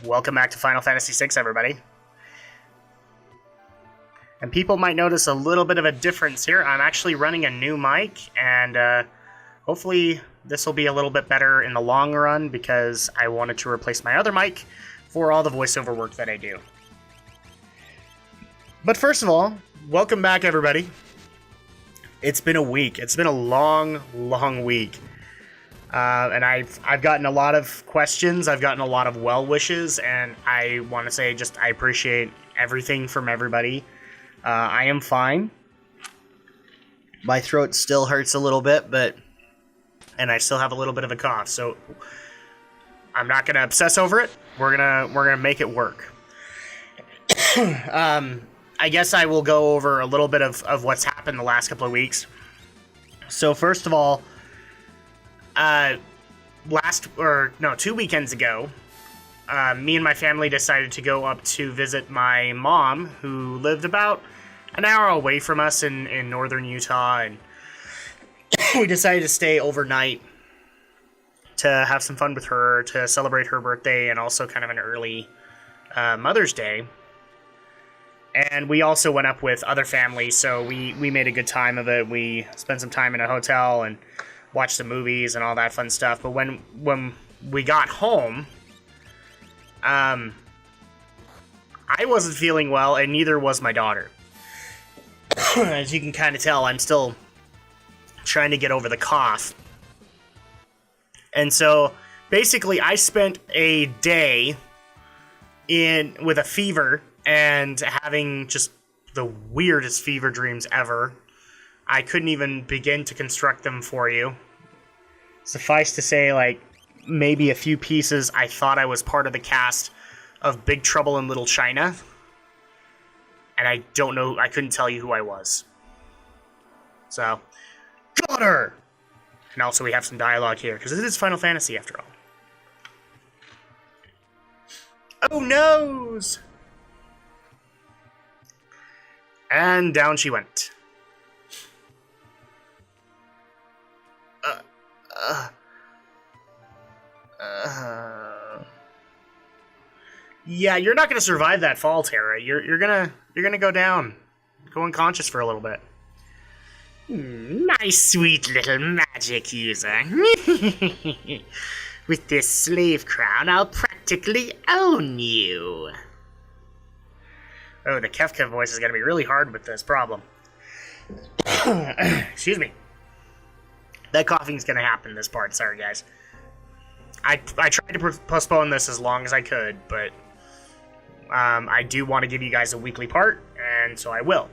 Welcome back to Final Fantasy VI, everybody. And people might notice a little bit of a difference here. I'm actually running a new mic, and hopefully this will be a little bit better in the long run because I wanted to replace my other mic for all the voiceover work that I do. But first of all, welcome back, everybody. It's been a week. It's been a long, long week. And I've gotten a lot of questions, I've gotten a lot of well wishes, and I want to say I appreciate everything from everybody. I am fine. My throat still hurts a little bit, and I still have a little bit of a cough, so I'm not gonna obsess over it. We're gonna make it work. I guess I will go over a little bit of what's happened the last couple of weeks. So first of all, 2 weekends ago, me and my family decided to go up to visit my mom, who lived about an hour away from us in northern Utah, and we decided to stay overnight to have some fun with her, to celebrate her birthday, and also kind of an early Mother's Day. And we also went up with other families, so we made a good time of it. We spent some time in a hotel and watched some movies and all that fun stuff. But when we got home, I wasn't feeling well, and neither was my daughter. As you can kind of tell, I'm still trying to get over the cough. And so, basically, I spent a day with a fever and having just the weirdest fever dreams ever. I couldn't even begin to construct them for you. Suffice to say, maybe a few pieces, I thought I was part of the cast of Big Trouble in Little China. And I don't know, I couldn't tell you who I was. So, got her! And also we have some dialogue here, because it is Final Fantasy after all. Oh noes! And down she went. Yeah, you're not gonna survive that fall, Terra. You're gonna go down, go unconscious for a little bit. My sweet little magic user. With this slave crown, I'll practically own you. Oh, the Kefka voice is gonna be really hard with this problem. Excuse me. That coughing's gonna happen this part, sorry guys. I tried to postpone this as long as I could, but I do want to give you guys a weekly part, and so I will.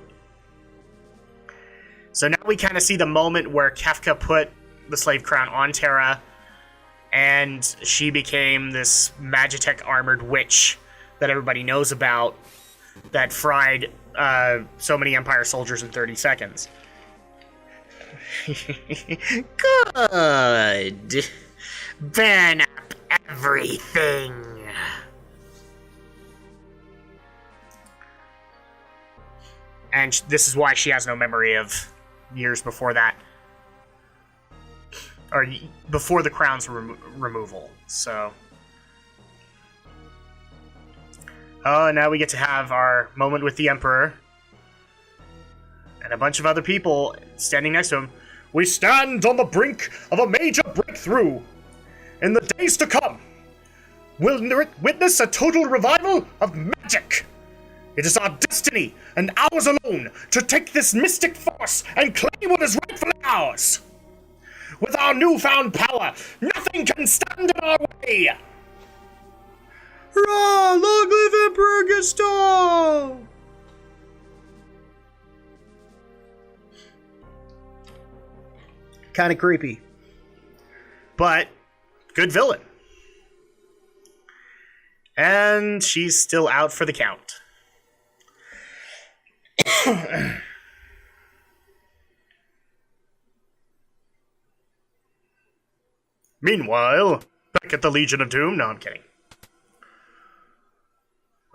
So now we kind of see the moment where Kefka put the slave crown on Terra, and she became this Magitech armored witch that everybody knows about that fried so many Empire soldiers in 30 seconds. Good. Burn up everything. And this is why she has no memory of years before that. Or before the crown's removal, so. Oh, now we get to have our moment with the Emperor. And a bunch of other people standing next to him. We stand on the brink of a major breakthrough. In the days to come, we'll witness a total revival of magic. It is our destiny, and ours alone, to take this mystic force and claim what is rightfully ours. With our newfound power, nothing can stand in our way. Hurrah! Long live Emperor Gustav! Kind of creepy. But, good villain. And she's still out for the count. Meanwhile, back at the Legion of Doom. No, I'm kidding.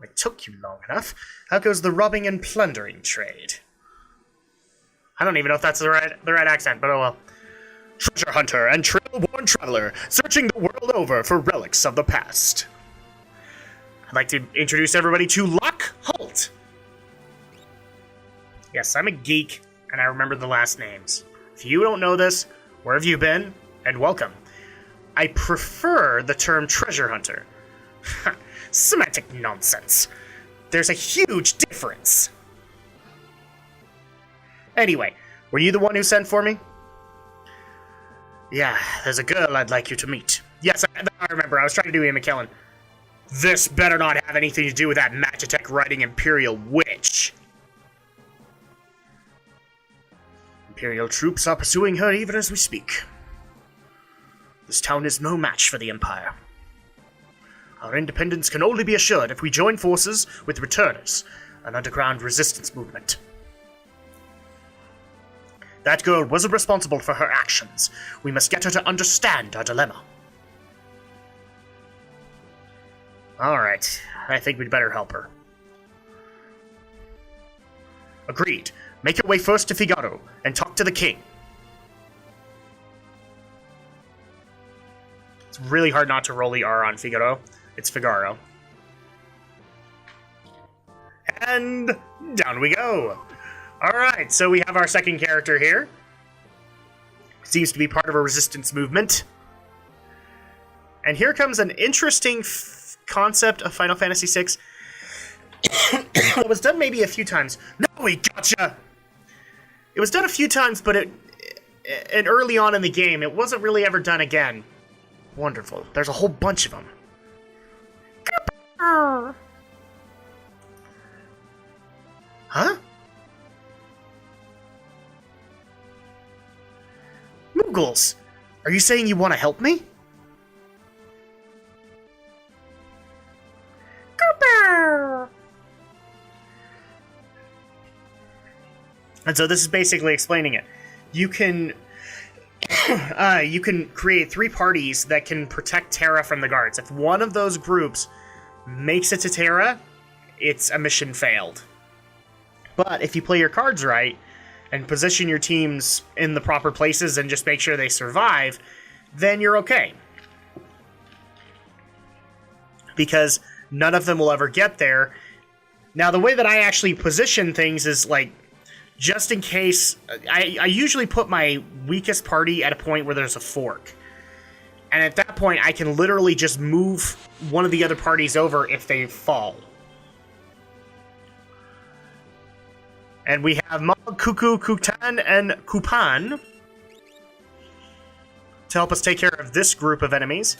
It took you long enough. How goes the robbing and plundering trade? I don't even know if that's the right accent, but oh well. Treasure hunter and trail-worn traveler, searching the world over for relics of the past. I'd like to introduce everybody to Locke Holt. Yes, I'm a geek, and I remember the last names. If you don't know this, where have you been? And welcome. I prefer the term treasure hunter. Semantic nonsense. There's a huge difference. Anyway, were you the one who sent for me? Yeah, there's a girl I'd like you to meet. Yes, I remember. I was trying to do Ian McKellen. This better not have anything to do with that Magitech writing Imperial witch. Imperial troops are pursuing her even as we speak. This town is no match for the Empire. Our independence can only be assured if we join forces with returners, an underground resistance movement. That girl wasn't responsible for her actions. We must get her to understand our dilemma. Alright, I think we'd better help her. Agreed. Make your way first to Figaro, and talk to the king. It's really hard not to roll the R on Figaro. It's Figaro. And down we go. Alright, so we have our second character here. Seems to be part of a resistance movement. And here comes an interesting concept of Final Fantasy VI. It was done maybe a few times. No, we gotcha! It was done a few times, but and early on in the game, it wasn't really ever done again. Wonderful. There's a whole bunch of them. Huh? Moogles! Are you saying you want to help me? And so this is basically explaining it. You can you can create 3 parties that can protect Terra from the guards. If one of those groups makes it to Terra, it's a mission failed. But if you play your cards right and position your teams in the proper places and just make sure they survive, then you're okay. Because none of them will ever get there. Now, the way that I actually position things is like, just in case, I usually put my weakest party at a point where there's a fork. And at that point, I can literally just move one of the other parties over if they fall. And we have Mog, Cuckoo, Kutan, and Kupan to help us take care of this group of enemies.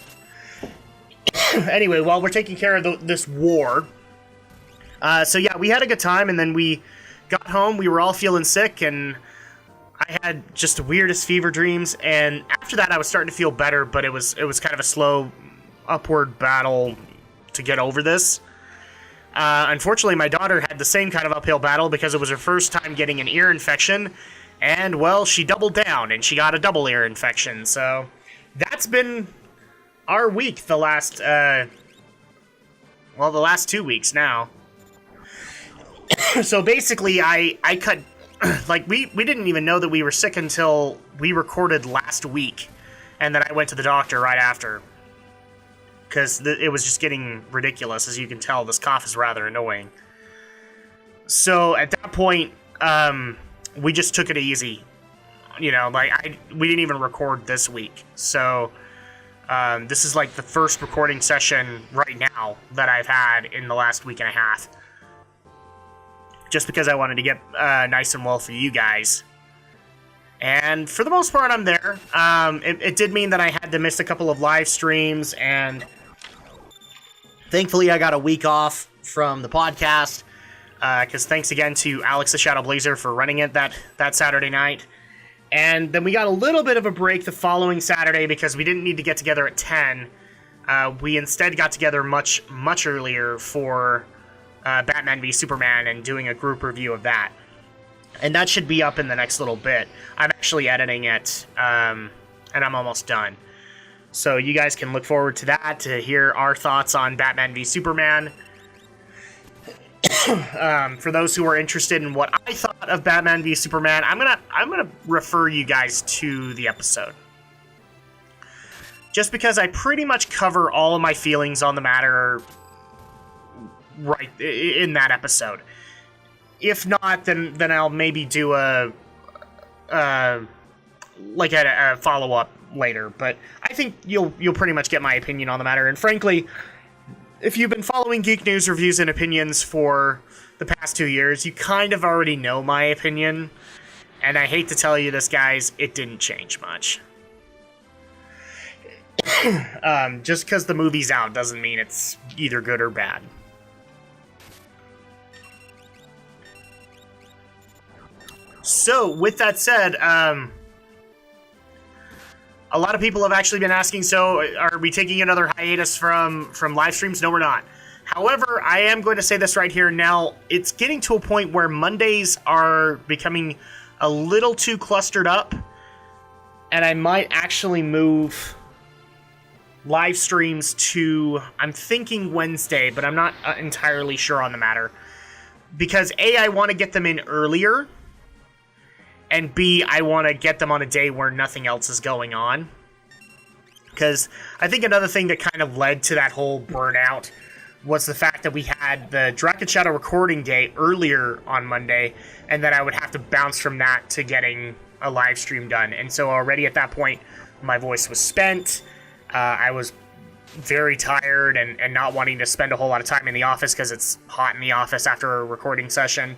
Anyway, while we're taking care of this war, so yeah, we had a good time, and then we got home, we were all feeling sick, and I had just the weirdest fever dreams, and after that I was starting to feel better, but it was kind of a slow upward battle to get over this. Unfortunately, my daughter had the same kind of uphill battle because it was her first time getting an ear infection, and, well, she doubled down, and she got a double ear infection, so that's been our week the last 2 weeks now. So basically, I cut, like, we didn't even know that we were sick until we recorded last week, and then I went to the doctor right after, because it was just getting ridiculous. As you can tell, this cough is rather annoying. So at that point, we just took it easy, you know, like, we didn't even record this week, so this is like the first recording session right now that I've had in the last week and a half. Just because I wanted to get nice and well for you guys. And for the most part, I'm there. It did mean that I had to miss a couple of live streams, and thankfully I got a week off from the podcast, because thanks again to Alex the Shadow Blazer for running it that Saturday night. And then we got a little bit of a break the following Saturday because we didn't need to get together at 10. We instead got together much, much earlier for Batman v Superman and doing a group review of that. And that should be up in the next little bit. I'm actually editing it, and I'm almost done. So you guys can look forward to that, to hear our thoughts on Batman v Superman. For those who are interested in what I thought of Batman v Superman, I'm gonna refer you guys to the episode. Just because I pretty much cover all of my feelings on the matter right in that episode. If not, then I'll maybe do a follow-up later. But I think you'll pretty much get my opinion on the matter. And frankly, if you've been following Geek News reviews and opinions for the past 2 years, you kind of already know my opinion. And I hate to tell you this, guys, it didn't change much. Just because the movie's out doesn't mean it's either good or bad. So, with that said, a lot of people have actually been asking, so are we taking another hiatus from live streams? No, we're not. However, I am going to say this right here now. It's getting to a point where Mondays are becoming a little too clustered up, and I might actually move live streams to, I'm thinking Wednesday, but I'm not entirely sure on the matter. Because A, I want to get them in earlier, and B, I want to get them on a day where nothing else is going on. Because I think another thing that kind of led to that whole burnout was the fact that we had the Drak and Shadow recording day earlier on Monday, and then I would have to bounce from that to getting a live stream done. And so already at that point, my voice was spent. I was very tired and not wanting to spend a whole lot of time in the office because it's hot in the office after a recording session.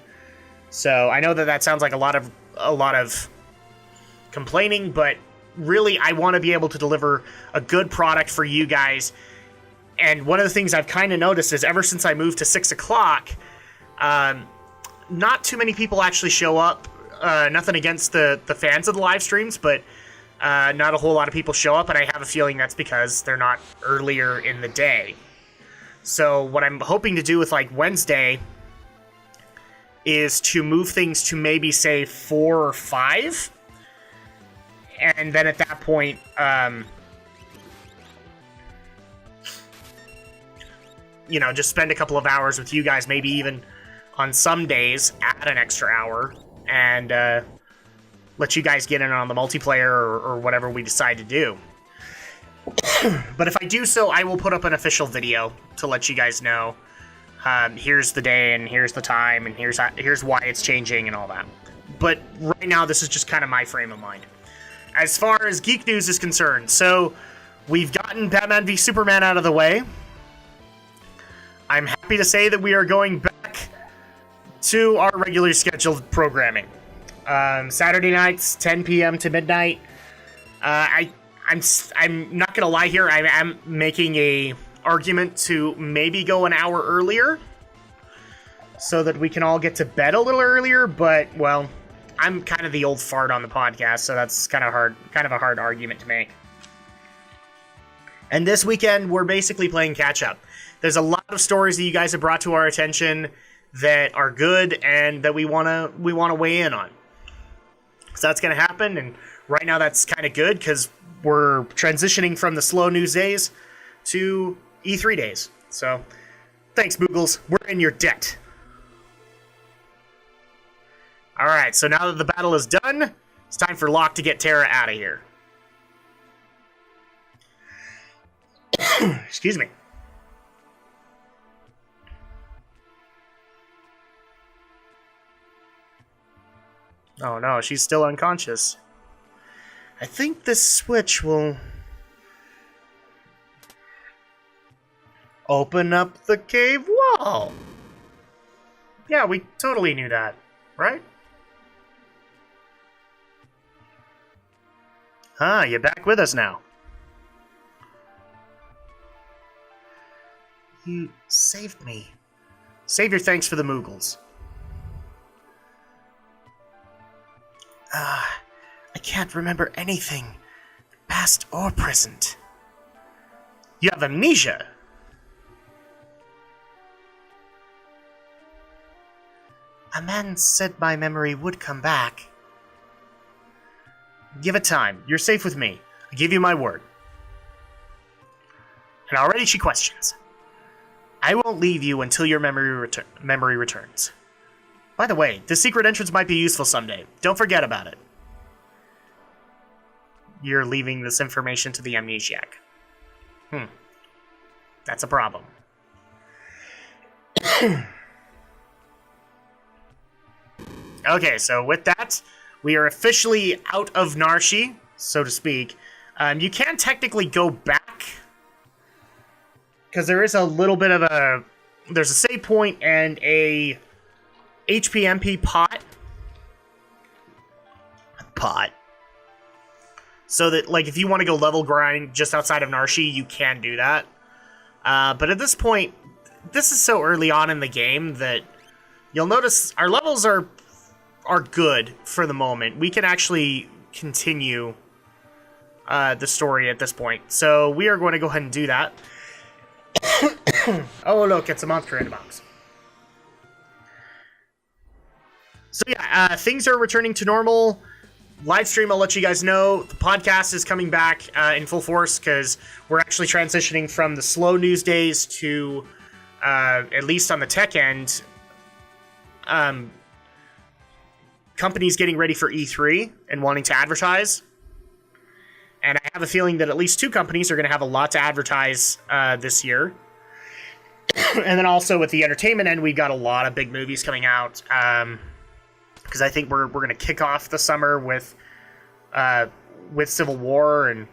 So I know that sounds like a lot of complaining, but really I want to be able to deliver a good product for you guys. And one of the things I've kind of noticed is ever since I moved to 6 o'clock, not too many people actually show up. Nothing against the fans of the live streams, but not a whole lot of people show up, and I have a feeling that's because they're not earlier in the day. So what I'm hoping to do with like Wednesday is to move things to maybe say 4 or 5, and then at that point, just spend a couple of hours with you guys, maybe even on some days add an extra hour, and let you guys get in on the multiplayer or whatever we decide to do. But if I do so, I will put up an official video to let you guys know, here's the day, and here's the time, and here's why it's changing, and all that. But right now, this is just kind of my frame of mind. As far as Geek News is concerned, so we've gotten Batman v Superman out of the way. I'm happy to say that we are going back to our regularly scheduled programming. Saturday nights, 10 p.m. to midnight. I'm not gonna lie here. I am making a argument to maybe go an hour earlier, so that we can all get to bed a little earlier. But well, I'm kind of the old fart on the podcast, so that's kind of a hard argument to make. And this weekend, we're basically playing catch up. There's a lot of stories that you guys have brought to our attention that are good and that we wanna weigh in on. So that's going to happen, and right now that's kind of good because we're transitioning from the slow news days to E3 days. So, thanks, Moogles. We're in your debt. Alright, so now that the battle is done, it's time for Locke to get Terra out of here. Excuse me. Oh no, she's still unconscious. I think this switch will open up the cave wall. Yeah, we totally knew that, right? Ah, you're back with us now. You saved me. Save your thanks for the Moogles. I can't remember anything, past or present. You have amnesia. A man said my memory would come back. Give it time. You're safe with me. I give you my word. And already she questions. I won't leave you until your memory returns. By the way, this secret entrance might be useful someday. Don't forget about it. You're leaving this information to the amnesiac. That's a problem. Okay, so with that, we are officially out of Narshi, so to speak. You can technically go back, because there is a little bit of a... There's a save point and a HPMP pot. So that, like, if you want to go level grind just outside of Narshi, you can do that. But at this point, this is so early on in the game that you'll notice our levels are good for the moment. We can actually continue the story at this point. So we are going to go ahead and do that. Oh, look, it's a monster in a box. So yeah, things are returning to normal. Live stream, I'll let you guys know. The podcast is coming back in full force because we're actually transitioning from the slow news days to, at least on the tech end, companies getting ready for E3 and wanting to advertise. And I have a feeling that at least 2 companies are going to have a lot to advertise this year. And then also with the entertainment end, we've got a lot of big movies coming out. Because I think we're going to kick off the summer with Civil War, and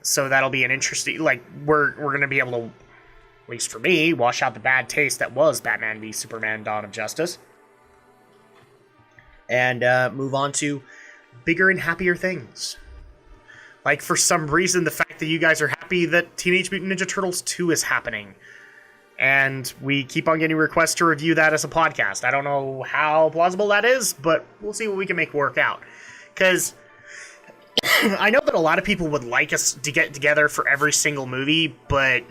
so that'll be an interesting... Like, we're going to be able to, at least for me, wash out the bad taste that was Batman v Superman: Dawn of Justice. And move on to bigger and happier things. Like, for some reason, the fact that you guys are happy that Teenage Mutant Ninja Turtles 2 is happening. And we keep on getting requests to review that as a podcast. I don't know how plausible that is, but we'll see what we can make work out. Because I know that a lot of people would like us to get together for every single movie, but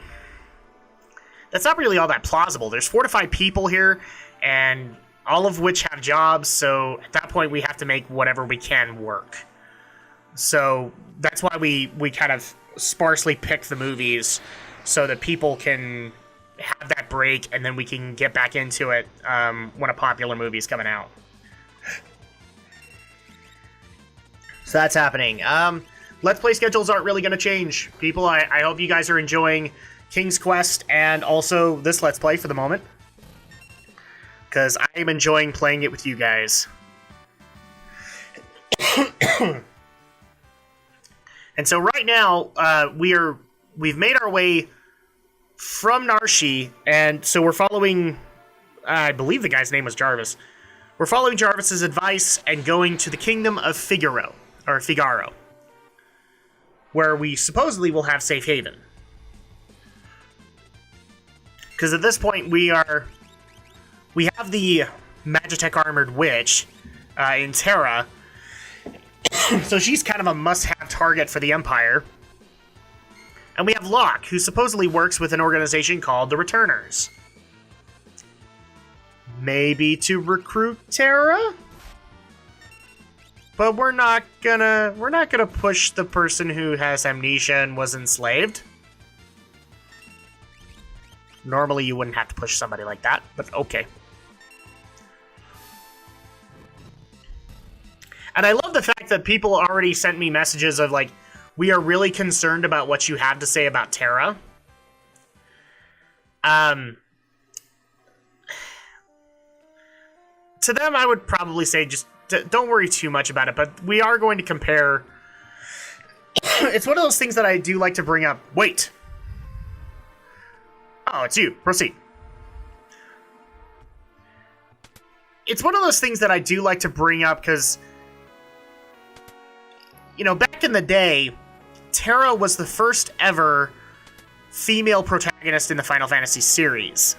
that's not really all that plausible. There's 4 to 5 people here, and all of which have jobs, so at that point we have to make whatever we can work. So that's why we kind of sparsely pick the movies, so that people can have that break, and then we can get back into it when a popular movie's coming out. So that's happening. Let's Play schedules aren't really going to change. People, I hope you guys are enjoying King's Quest and also this Let's Play for the moment. Because I am enjoying playing it with you guys. And so right now, we've made our way from Narshi, and so we're following, I believe the guy's name was Jarvis. We're following Jarvis's advice and going to the Kingdom of Figaro, where we supposedly will have safe haven. Because at this point we have the Magitech Armored Witch in Terra, so she's kind of a must-have target for the Empire. And we have Locke, who supposedly works with an organization called the Returners. Maybe to recruit Terra? But we're not gonna push the person who has amnesia and was enslaved. Normally you wouldn't have to push somebody like that, but okay. And I love the fact that people already sent me messages of like, we are really concerned about what you have to say about Terra. To them, I would probably say just don't worry too much about it, but we are going to compare. It's one of those things that I do like to bring up. Wait. Oh, it's you. Proceed. It's one of those things that I do like to bring up because, you know, back in the day, Terra was the first ever female protagonist in the Final Fantasy series.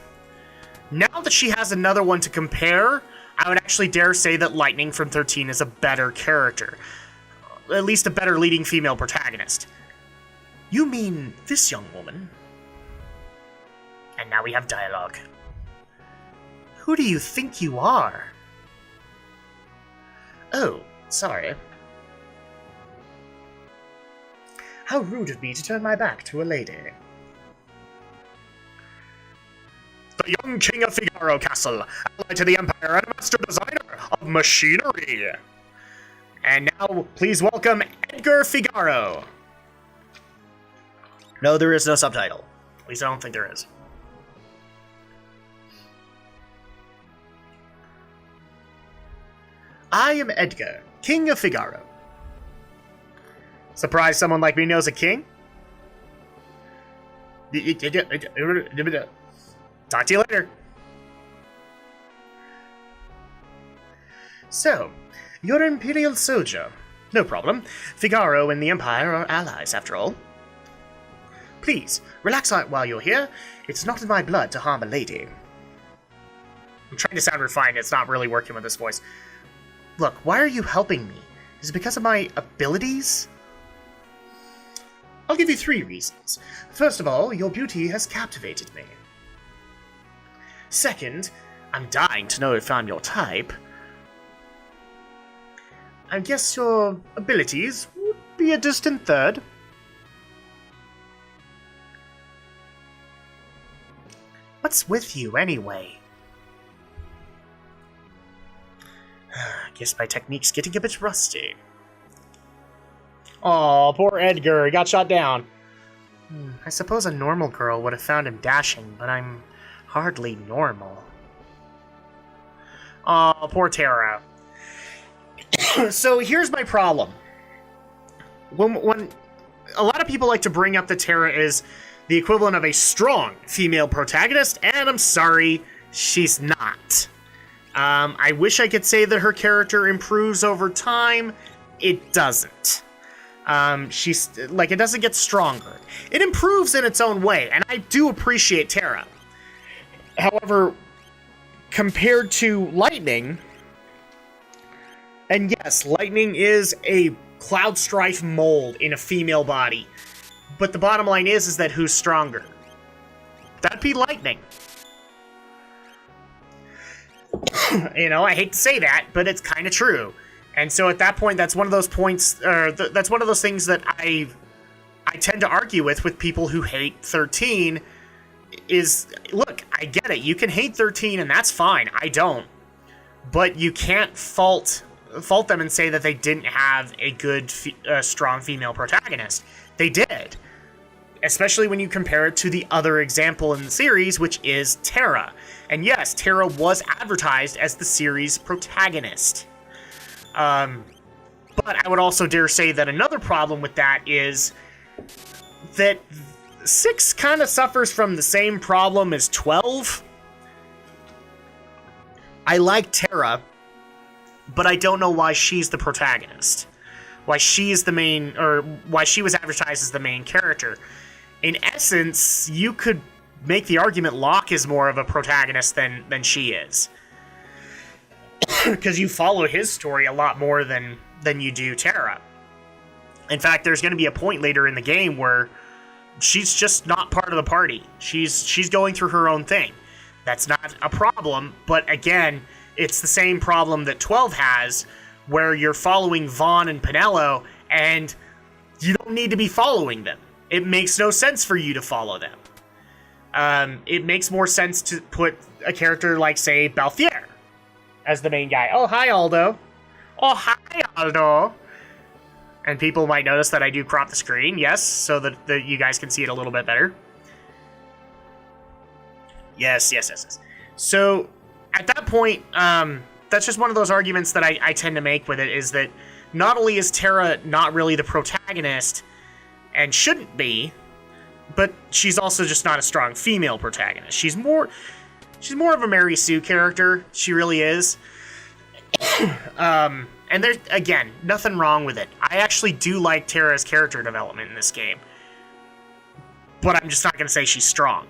Now that she has another one to compare, I would actually dare say that Lightning from 13 is a better character. At least a better leading female protagonist. You mean this young woman? And now we have dialogue. Who do you think you are? Oh, sorry. How rude of me to turn my back to a lady. The young king of Figaro Castle, allied to the Empire and master designer of machinery. And now, please welcome Edgar Figaro. No, there is no subtitle. At least I don't think there is. I am Edgar, King of Figaro. Surprised someone like me knows a king? Talk to you later. So, you're an Imperial soldier. No problem. Figaro and the Empire are allies, after all. Please, relax while you're here. It's not in my blood to harm a lady. I'm trying to sound refined. It's not really working with this voice. Look, why are you helping me? Is it because of my abilities? I'll give you 3 reasons. First of all, your beauty has captivated me. Second, I'm dying to know if I'm your type. I guess your abilities would be a distant third. What's with you, anyway? I guess my technique's getting a bit rusty. Aw, poor Edgar, he got shot down. I suppose a normal girl would have found him dashing, but I'm hardly normal. Aw, poor Terra. So here's my problem. When a lot of people like to bring up that Terra is the equivalent of a strong female protagonist, and I'm sorry, she's not. I wish I could say that her character improves over time. It doesn't. She's like, it doesn't get stronger. It improves in its own way, and I do appreciate Terra. However, compared to Lightning, and yes, Lightning is a Cloud Strife mold in a female body, but the bottom line is that who's stronger? That'd be Lightning. You know, I hate to say that, but it's kind of true. And so at that point, that's one of those points, that's one of those things that I tend to argue with people who hate 13 is, look, I get it. You can hate 13 and that's fine. I don't. But you can't fault them and say that they didn't have a good, strong female protagonist. They did. Especially when you compare it to the other example in the series, which is Terra. And yes, Terra was advertised as the series protagonist. But I would also dare say that another problem with that is that 6 kind of suffers from the same problem as 12. I like Terra, but I don't know why she's the protagonist. Why she's the main, or why she was advertised as the main character. In essence, you could make the argument Locke is more of a protagonist than she is. Because you follow his story a lot more than you do Terra. In fact, there's going to be a point later in the game where she's just not part of the party. She's going through her own thing. That's not a problem, but again, it's the same problem that 12 has, where you're following Vaughn and Pinello, and you don't need to be following them. It makes no sense for you to follow them. It makes more sense to put a character like, say, Balthier as the main guy. Oh, hi, Aldo. Oh, hi, Aldo. And people might notice that I do crop the screen, yes, so that you guys can see it a little bit better. Yes. So, at that point, that's just one of those arguments that I tend to make with it, is that not only is Terra not really the protagonist, and shouldn't be, but she's also just not a strong female protagonist. She's more of a Mary Sue character. She really is. And there's, again, nothing wrong with it. I actually do like Terra's character development in this game. But I'm just not going to say she's strong.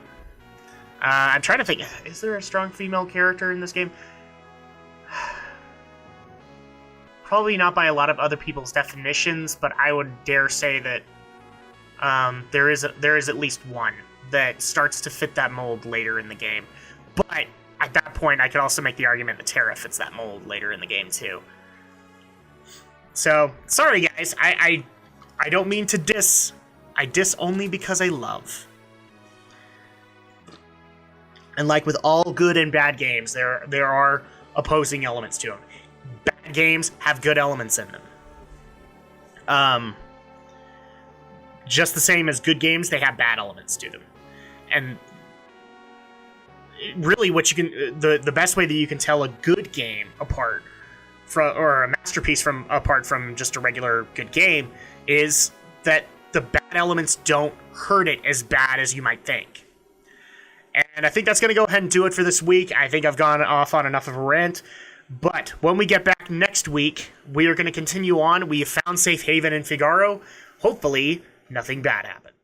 I'm trying to think, is there a strong female character in this game? Probably not by a lot of other people's definitions, but I would dare say that there is at least one that starts to fit that mold later in the game. But at that point, I could also make the argument that Terra fits that mold later in the game too. So, sorry guys, I don't mean to diss. I diss only because I love. And like with all good and bad games, there are opposing elements to them. Bad games have good elements in them. Just the same as good games, they have bad elements to them. And really what you can, the best way that you can tell a good game apart or a masterpiece apart from just a regular good game, is that the bad elements don't hurt it as bad as you might think. And I think that's going to go ahead and do it for this week. I think I've gone off on enough of a rant. But when we get back next week, we are going to continue on. We have found safe haven in Figaro. Hopefully, nothing bad happens.